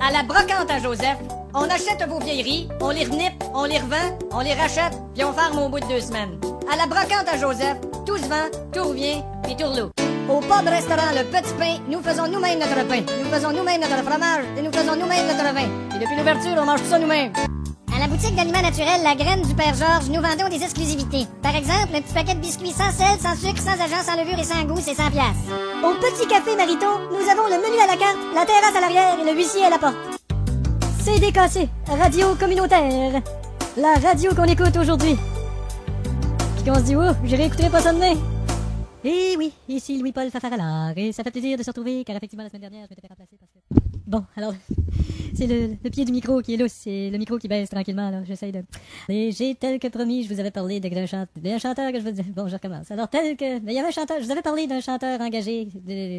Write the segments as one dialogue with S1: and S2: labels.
S1: À la brocante à Joseph, on achète vos vieilleries, on les renipe, on les revend, on les rachète, puis on ferme au bout de 2 semaines. À la brocante à Joseph, tout se vend, tout revient, puis tout reloue. Au pub-restaurant Le Petit Pain, nous faisons nous-mêmes notre pain. Nous faisons nous-mêmes notre fromage et nous faisons nous-mêmes notre vin. Et depuis l'ouverture, on mange tout ça nous-mêmes.
S2: À la boutique d'aliments naturels La Graine du Père Georges, nous vendons des exclusivités. Par exemple, un petit paquet de biscuits sans sel, sans sucre, sans agent, sans levure et sans goût, c'est 100 piastres. Au Petit Café Marito, nous avons le menu à la carte, la terrasse à l'arrière et le huissier à la porte. CDKC, radio communautaire. La radio qu'on écoute aujourd'hui. Puis qu'on se dit, oh, je réécouterai pas ça demain. Eh oui, ici Louis-Paul Fafaralard, et ça fait plaisir de se retrouver, car effectivement la semaine dernière, je m'étais fait remplacer parce que... Bon, alors, c'est le pied du micro qui est lousse, c'est le micro qui baisse tranquillement, là, j'essaye de... Et j'ai tel que promis, je vous avais parlé d'un chanteur que je veux dire... Bon, je recommence. Alors, tel que... Mais il y avait un chanteur, je vous avais parlé d'un chanteur engagé,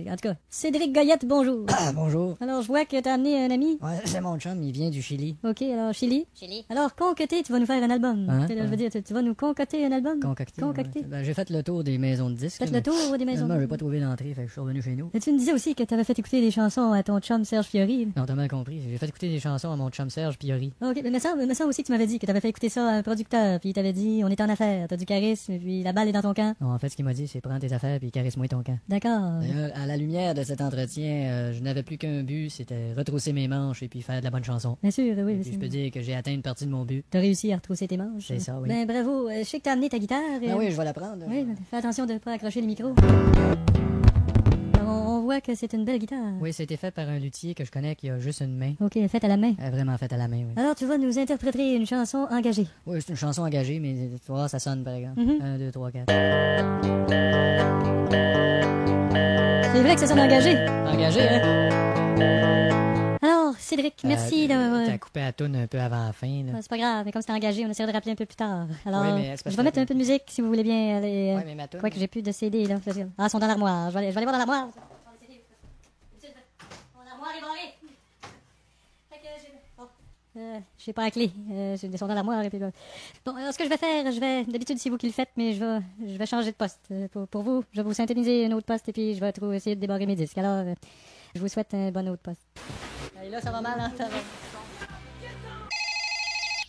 S2: en tout cas, Cédric Goyette, bonjour.
S3: Ah, bonjour.
S2: Alors, je vois que t'as amené un ami.
S3: Ouais, c'est mon chum, il vient du Chili.
S2: Ok, alors, Chili. Alors, concocter, tu vas nous faire un album.
S3: Hein?
S2: Je veux dire, tu vas nous concocter un album.
S3: Concocter.
S2: Concocter.
S3: Ouais. Ben, j'ai fait le tour des maisons de disques.
S2: Faites le tour des maisons.
S3: Moi, j'ai pas trouvé l'entrée, fait que je suis revenu chez nous.
S2: Et tu me disais aussi que t'avais fait écouter des chansons à ton chum Serge Fiori.
S3: Non, t'as mal compris. J'ai fait écouter des chansons à mon chum Serge Piori.
S2: Ok, mais ça aussi que tu m'avais dit que t'avais fait écouter ça à un producteur, puis il t'avait dit on est en affaires, t'as du charisme, puis la balle est dans ton camp.
S3: Non, en fait, ce qu'il m'a dit, c'est prends tes affaires puis caresse-moi ton camp.
S2: D'accord.
S3: D'ailleurs, à la lumière de cet entretien, je n'avais plus qu'un but, c'était retrousser mes manches et puis faire de la bonne chanson.
S2: Bien sûr, oui.
S3: Et puis je peux dire que j'ai atteint une partie de mon but.
S2: T'as réussi à retrousser tes manches.
S3: C'est ça, oui.
S2: Ben bravo, je sais que t'as amené ta guitare.
S3: Ah oui, je vais la prendre.
S2: Oui, mais fais attention de pas accrocher les micros. On voit que c'est une belle guitare.
S3: Oui, c'était fait par un luthier que je connais qui a juste une main.
S2: Ok, faite à la main.
S3: Vraiment faite à la main, oui.
S2: Alors tu vas nous interpréter une chanson engagée.
S3: Oui, c'est une chanson engagée, mais tu vois, ça sonne par exemple. 1, 2, 3, 4.
S2: C'est vrai que ça sonne engagé.
S3: Engagé, hein?
S2: Alors, Cédric, merci de...
S3: T'as coupé la toune un peu avant la fin, là.
S2: C'est pas grave, mais comme c'est engagé, on essaiera de rappeler un peu plus tard. Alors,
S3: oui, mais
S2: je vais mettre un peu de musique, si vous voulez bien. Aller,
S3: ouais, mais ma toune...
S2: Quoi que j'ai plus de CD, là. Ah, ils sont dans l'armoire. Je vais aller voir dans l'armoire. Mon armoire est barrée. Fait que j'ai pas la clé. J'ai des dans l'armoire. Et puis, bon, alors ce que je vais faire, d'habitude c'est vous qui le faites, mais je vais changer de poste. Pour vous, je vais vous synthétiser un autre poste et puis je vais essayer de débarrer mes disques. Alors, je vous souhaite un bon autre poste. Et là, ça va mal, hein?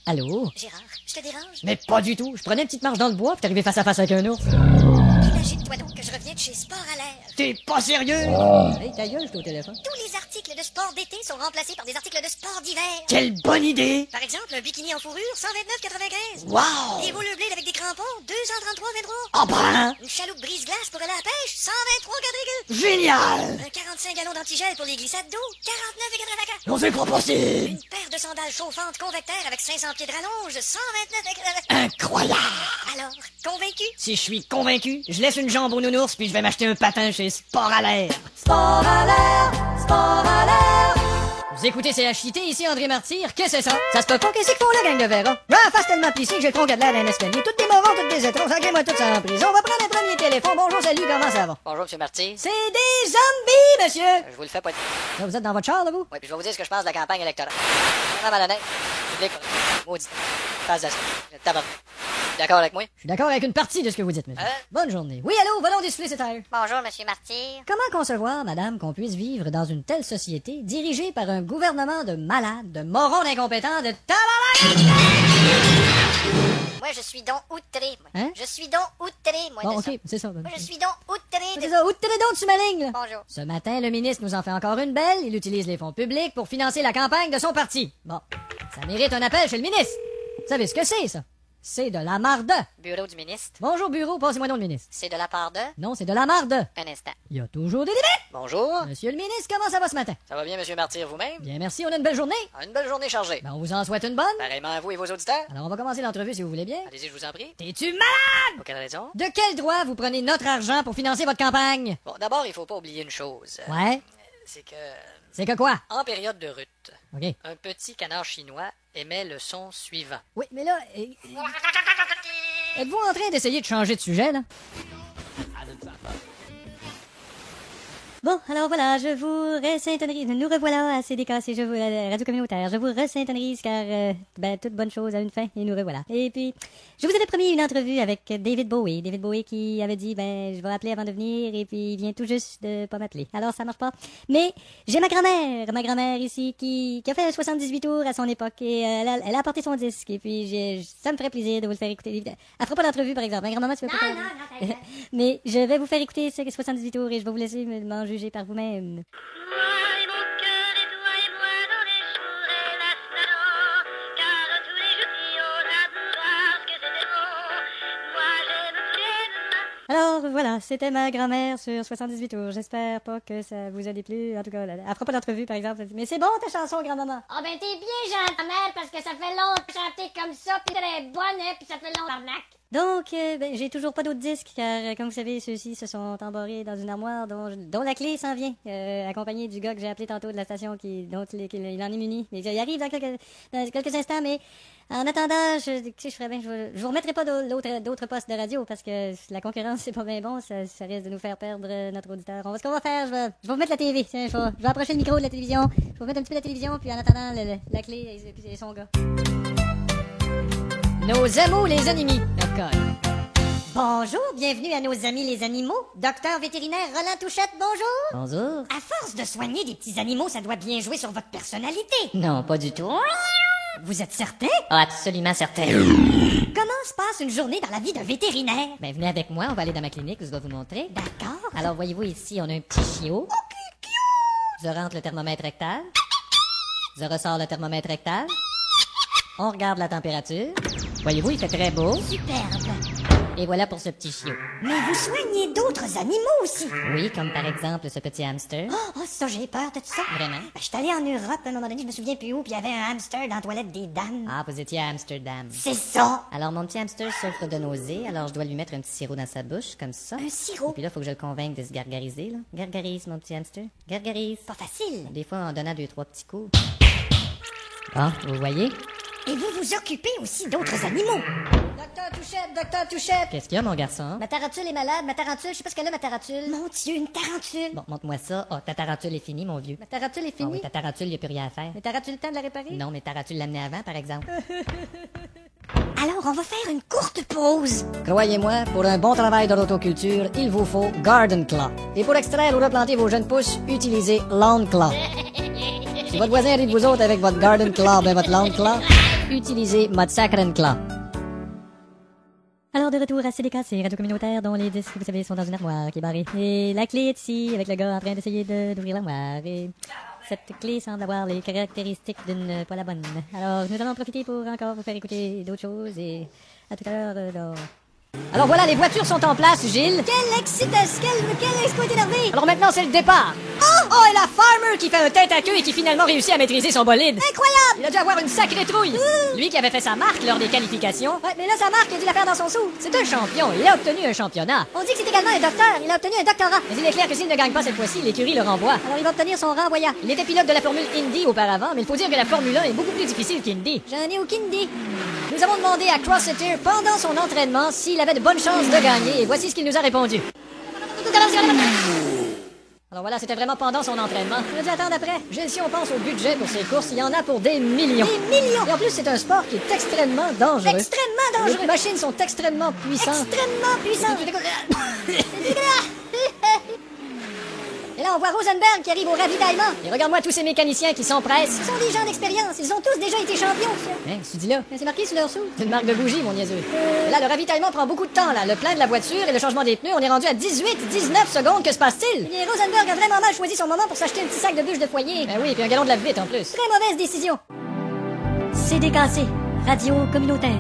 S3: Allô?
S4: Gérard, je te dérange?
S3: Mais pas du tout. Je prenais une petite marche dans le bois, puis t'es arrivé face à face avec un ours.
S4: Imagine-toi donc que je reviens de chez Sport à l'air.
S3: T'es pas sérieux? Hey, ta gueule, je suis au téléphone.
S4: Tous les articles de sport d'été sont remplacés par des articles de sport d'hiver.
S3: Quelle bonne idée!
S4: Par exemple, un bikini en fourrure, 129,95.
S3: Wow!
S4: Des rollerblades avec des crampons, 233,23.
S3: Oh ben!
S4: Une chaloupe brise-glace pour aller à la pêche, 123,4.
S3: Génial!
S4: Un 45 gallons d'antigel pour les glissades d'eau, 49,84.
S3: Non, c'est pas possible!
S4: Une paire de sandales chauffantes convecteurs avec 500 pieds de rallonge, 129,84.
S3: Incroyable!
S4: Alors, convaincu?
S3: Si je suis convaincu, je laisse une jambe au nounours puis je vais m'acheter un patin chez Sport à l'air.
S1: Sport à l'air, sport à l'air.
S3: Vous écoutez CHIT, ici André Martyr, qu'est-ce que c'est ça? Ça se peut pas, qu'est-ce qu'ils font là, gang de verra? Ah, face tellement plissée que j'ai le tronc de l'air d'un escalier. Toutes des morons, toutes des étrons, sacrez-moi tout ça en prison. On va prendre un premier téléphone. Bonjour, salut, comment ça va?
S5: Bonjour, monsieur Marty.
S3: C'est des zombies, monsieur!
S5: Je vous le fais pas dire.
S3: Là, vous êtes dans votre char, là, vous?
S5: Oui, puis je vais vous dire ce que je pense de la campagne électorale. Vraiment malhonnête. Public, maudit. Passe de tabac. D'accord avec moi?
S3: Je suis d'accord avec une partie de ce que vous dites, monsieur. Bonne journée. Oui, allô, volons désouffler cette air.
S4: Bonjour, monsieur Martyr.
S3: Comment concevoir, madame, qu'on puisse vivre dans une telle société dirigée par un gouvernement de malades, de morons incompétents, de tabarnak?
S4: Moi, je suis donc outré, moi.
S3: Hein?
S4: Je suis donc outré, moi,
S3: Bon,
S4: de ça.
S3: ok, c'est ça.
S4: Moi, je suis donc outré
S3: C'est
S4: de...
S3: ça. Où t'es donc, tu m'alignes, là?
S4: Bonjour.
S3: Ce matin, le ministre nous en fait encore une belle. Il utilise les fonds publics pour financer la campagne de son parti. Bon, ça mérite un appel chez le ministre. Vous savez ce que c'est, ça? C'est de la marde.
S5: Bureau du ministre.
S3: Bonjour, bureau, passez-moi donc le ministre.
S5: C'est de la part de...
S3: Non, c'est de la marde.
S5: Un instant.
S3: Il y a toujours des débats.
S5: Bonjour.
S3: Monsieur le ministre, comment ça va ce matin?
S5: Ça va bien, monsieur Martyr, vous-même?
S3: Bien, merci, on a une belle journée.
S5: Une belle journée chargée.
S3: Ben, on vous en souhaite une bonne.
S5: Pareillement à vous et vos auditeurs.
S3: Alors, on va commencer l'entrevue si vous voulez bien.
S5: Allez-y, je vous en prie.
S3: T'es-tu malade?
S5: Pour quelle raison?
S3: De quel droit vous prenez notre argent pour financer votre campagne?
S5: Bon, d'abord, il faut pas oublier une chose.
S3: Ouais.
S5: C'est que...
S3: C'est que quoi?
S5: En période de rut,
S3: OK.
S5: un petit canard chinois émet le son suivant.
S3: Oui, mais là... êtes-vous en train d'essayer de changer de sujet, là?
S2: Bon, alors voilà, je vous resyntonisise. Nous revoilà à CDKC, Radio Communautaire. Je vous resyntonisise car, toute bonne chose a une fin et nous revoilà. Et puis, je vous avais promis une entrevue avec David Bowie. David Bowie qui avait dit, je vais appeler avant de venir et puis il vient tout juste de pas m'appeler. Alors, ça marche pas. Mais, j'ai ma grand-mère ici qui a fait 78 tours à son époque et elle a apporté son disque et puis ça me ferait plaisir de vous le faire écouter. Elle fera pas d'entrevue, par exemple. Grand-maman, tu veux pas
S4: Non.
S2: Mais je vais vous faire écouter ces 78 tours et je vais vous laisser m'en juger par vous-même. Alors voilà, c'était ma grand-mère sur 78 tours. J'espère pas que ça vous a déplu. En tout cas, elle fera pas d'entrevue, par exemple. Mais c'est bon ta chanson, grand-maman.
S4: Ah ben t'es bien gentille, mère, parce que ça fait longtemps que chanter comme ça, pis très bonne, hein, pis ça fait longtemps arnaque.
S2: Donc, j'ai toujours pas d'autres disques, car, comme vous savez, ceux-ci se sont embarrés dans une armoire dont la clé s'en vient, accompagné du gars que j'ai appelé tantôt de la station dont il en est muni. Mais il arrive dans quelques instants, mais en attendant, je ferais bien, je vous remettrai pas d'autres postes de radio, parce que la concurrence, c'est pas bien bon, ça risque de nous faire perdre notre auditeur. Ce qu'on va faire, je vais vous mettre la TV. Tiens, je vais approcher le micro de la télévision, je vais vous mettre un petit peu la télévision, puis en attendant, la clé et son gars.
S1: Nos amours les animés. D'accord.
S2: Bonjour, bienvenue à nos amis les animaux. Docteur vétérinaire Roland Touchette, bonjour.
S1: Bonjour.
S2: À force de soigner des petits animaux, ça doit bien jouer sur votre personnalité.
S1: Non, pas du tout.
S2: Vous êtes certain?
S1: Absolument certain.
S2: Comment se passe une journée dans la vie d'un vétérinaire?
S1: Venez avec moi, on va aller dans ma clinique, je dois vous montrer.
S2: D'accord.
S1: Alors, voyez-vous ici, on a un petit chiot. Je rentre le thermomètre rectal. Je ressors le thermomètre rectal. On regarde la température. Voyez-vous, il fait très beau.
S2: Superbe.
S1: Et voilà pour ce petit chiot.
S2: Mais vous soignez d'autres animaux aussi.
S1: Oui, comme par exemple ce petit hamster.
S2: Oh, ça, j'ai peur de tout ça.
S1: Vraiment?
S2: Je suis allé en Europe à un moment donné, je me souviens plus où, puis il y avait un hamster dans la toilette des dames.
S1: Ah, vous étiez à Amsterdam.
S2: C'est ça.
S1: Alors, mon petit hamster souffre de nausées, alors je dois lui mettre un petit sirop dans sa bouche, comme ça.
S2: Un
S1: Et
S2: sirop.
S1: puis là, il faut que je le convainque de se gargariser, là. Gargarise, mon petit hamster. Gargarise.
S2: Pas facile.
S1: Des fois, en donnant 2-3 petits coups. Ah, vous voyez?
S2: Et vous vous occupez aussi d'autres animaux.
S3: Docteur Touchette.
S1: Qu'est-ce qu'il y a, mon garçon?
S3: Ma tarentule est malade, ma tarentule, je sais pas ce qu'elle a, ma tarentule.
S2: Mon Dieu, une tarentule.
S1: Bon, montre-moi ça. Oh, ta tarentule est finie, mon vieux.
S3: Ma tarentule est
S1: Ah
S3: finie.
S1: oui, ta tarentule, il n'y a plus rien à faire.
S3: Mais t'auras-tu le temps de la réparer?
S1: Non, mais tarentule l'amener avant, par exemple.
S2: Alors, on va faire une courte pause.
S3: Croyez-moi, pour un bon travail de l'autoculture, il vous faut Garden Claw. Et pour extraire ou replanter vos jeunes pousses, utilisez Lawn Claw. Si votre voisin rit de vous autres avec votre Garden Claw, votre Lawn Claw, utilisez votre Sacred Claw.
S2: Alors, de retour à CDKC, Radio Communautaire, dont les disques, vous savez, sont dans une armoire qui est barrée. Et la clé est ici, avec le gars en train d'essayer d'ouvrir l'armoire. Et cette clé semble avoir les caractéristiques d'une pas la bonne. Alors, nous allons en profiter pour encore vous faire écouter d'autres choses. Et à tout à l'heure, dans...
S3: Alors voilà, les voitures sont en place, Gilles.
S2: Quelle excitation, quel exploit énervé.
S3: Alors maintenant, c'est le départ. Oh, et la Farmer qui fait un tête à queue et qui finalement réussit à maîtriser son bolide.
S2: Incroyable.
S3: Il a dû avoir une sacrée trouille. Lui qui avait fait sa marque lors des qualifications.
S2: Ouais, mais là, sa marque, il a dû la faire dans son sou.
S3: C'est un champion. Il a obtenu un championnat.
S2: On dit que c'est également un docteur. Il a obtenu un doctorat.
S3: Mais il est clair que s'il ne gagne pas cette fois-ci, l'écurie le renvoie.
S2: Alors, il va obtenir son renvoyant.
S3: Il était pilote de la Formule Indy auparavant, mais il faut dire que la Formule 1 est beaucoup plus difficile qu'Indy.
S2: J'en ai aucune idée.
S3: Nous avons demandé à Crosseter pendant son entraînement s'il avait de bonnes chances de gagner, et voici ce qu'il nous a répondu. Alors voilà, c'était vraiment pendant son entraînement.
S2: On a dû attendre après.
S3: Gilles, si on pense au budget pour ces courses, il y en a pour des millions.
S2: Des millions.
S3: Et en plus, c'est un sport qui est extrêmement dangereux.
S2: Extrêmement dangereux.
S3: Les machines sont extrêmement puissantes.
S2: Extrêmement puissant. Et là, on voit Rosenberg qui arrive au ravitaillement.
S3: Et regarde-moi tous ces mécaniciens qui s'empressent.
S2: Ce sont des gens d'expérience. Ils ont tous déjà été champions.
S3: Hein, qu'est-ce que tu dis là?
S2: C'est marqué sur leur sou.
S3: C'est une marque de bougie, mon niaiseux. Et là, le ravitaillement prend beaucoup de temps, là. Le plein de la voiture et le changement des pneus, on est rendu à 18-19 secondes. Que se passe-t-il?
S2: Et Rosenberg a vraiment mal choisi son moment pour s'acheter un petit sac de bûches de foyer.
S3: Ben oui, puis un galon de lave-vite en plus.
S2: Très mauvaise décision. CDKC, Radio Communautaire.